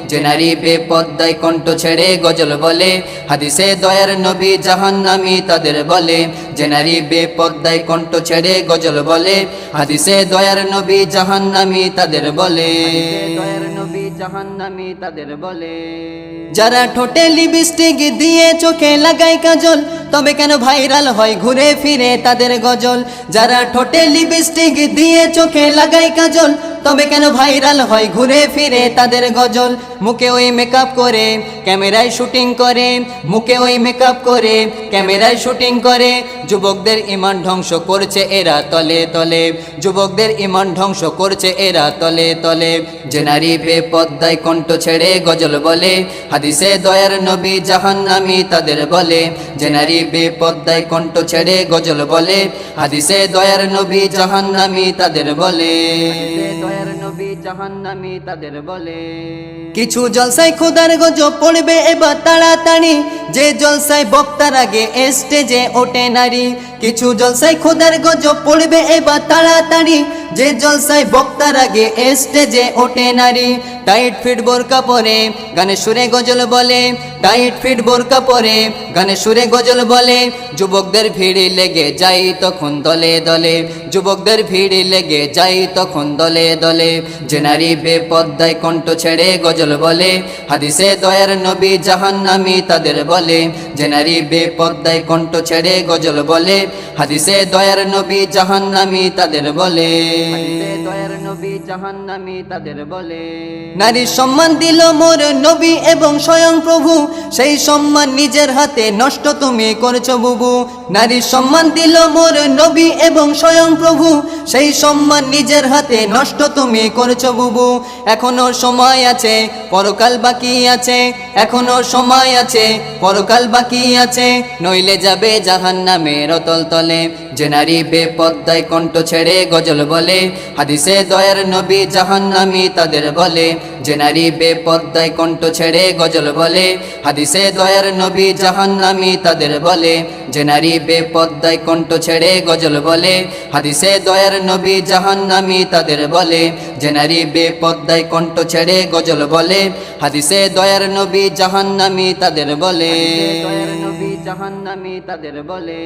যে নারী বেপর্দায় কণ্ঠ ছেড়ে গজল বলে, হাদিসে দয়ার নবী জাহান্নামী তাদের বলে। যে নারী বেপর্দায় কণ্ঠ ছেড়ে গজল বলে, হাদিসে দয়ার নবী জাহান্নামী তাদের বলে। দয়ার নবী জাহান্নামী তাদের বলে। যারা ঠোঁটে লিপস্টিক দিয়ে চোখে লাগায় কাজল, তবে কেন ভাইরাল হয় ঘুরে ফিরে তাদের গজল। যারা ঠোঁটে লিপস্টিক দিয়ে চোখে লাগায় কাজল, তবে কেন ভাইরাল হয় ঘুরে ফিরে তাদের গজল। মুখে ওই মেকআপ করে ক্যামেরায় শুটিং করে, মুখে ওই মেকআপ করে ক্যামেরায় শুটিং করে। যুবকদের ঈমান ধ্বংস করছে এরা তলে তলে, যুবকদের ঈমান ধ্বংস করছে এরা তলে তলে। যে নারী বেপর্দায় কণ্ঠ ছেড়ে গজল বলে, হাদিসে দয়ার নবী জাহান্নামী তাদের বলে। যে নারী বেপর্দায় কণ্ঠ ছেড়ে গজল বলে, হাদিসে দয়ার নবী জাহান্নামী তাদের বলে। দয়ার নবী জাহান্নামী তাদের বলে। কিছু জলসায় খোদার গজব পড়বে এবার তাড়াতাড়ি, যে জলসায় বক্তার আগে স্টেজে ওঠে নারী। কিছু জলসায় খোদার গজব পড়বে এবার তাড়াতাড়ি, যে জলসায় বক্তার আগে স্টেজে ওঠে নারী। টাইট ফিট বোরকা পরে গানে সুরে গজল বলে, টাইট ফিট বোরকা পরে গানে সুরে গজল বলে। যুবকদের ভিড় লেগে যাই তখন দলে দলে, যুবকদের ভিড় লেগে যাই তখন দলে দলে। যে নারী বেপর্দায় কণ্ঠ ছেড়ে গজল বলে, হাদিসে দয়ার নবী জাহান্নামী তাদের বলে। যে নারী বেপর্দায় কণ্ঠ ছেড়ে গজল বলে, হাদিসে দয়ার নবী জাহান্নামী তাদের বলে। দয়ার নবী জাহান্নামী তাদের বলে। নারীর সম্মান দিল মোর নবী এবং স্বয়ং প্রভু, সেই সম্মান নিজের হাতে নষ্ট তুমি করছো বুবু। নারীর সম্মান দিল মোর নবী এবং স্বয়ং প্রভু, সেই সম্মান নিজের হাতে নষ্ট তুমি করছো বুবু। এখনো সময় আছে, পরকাল বাকি আছে, এখনো সময় আছে, পরকাল বাকি আছে, নইলে যাবে জাহান্নামের অতল তলে। যে নারী বেপর্দায় কণ্ঠ ছেড়ে গজল বলে, হাদিসে দয়ার নবী জাহান্নামী তাদের বলে। যে নারী বেপর্দায় কণ্ঠ ছেড়ে গজল বলে, হাদিসে দয়ার নবী জাহান্নামী তাদের বলে। যে নারী বেপর্দায় কণ্ঠ ছেড়ে গজল বলে, হাদিসে দয়ার নবী জাহান্নামী তাদের বলে। যে নারী বেপর্দায় কণ্ঠ ছেড়ে গজল বলে, হাদিসে দয়ার নবী জাহান্নামী তাদের বলে। দয়ার নবী জাহান্নামী তাদের বলে।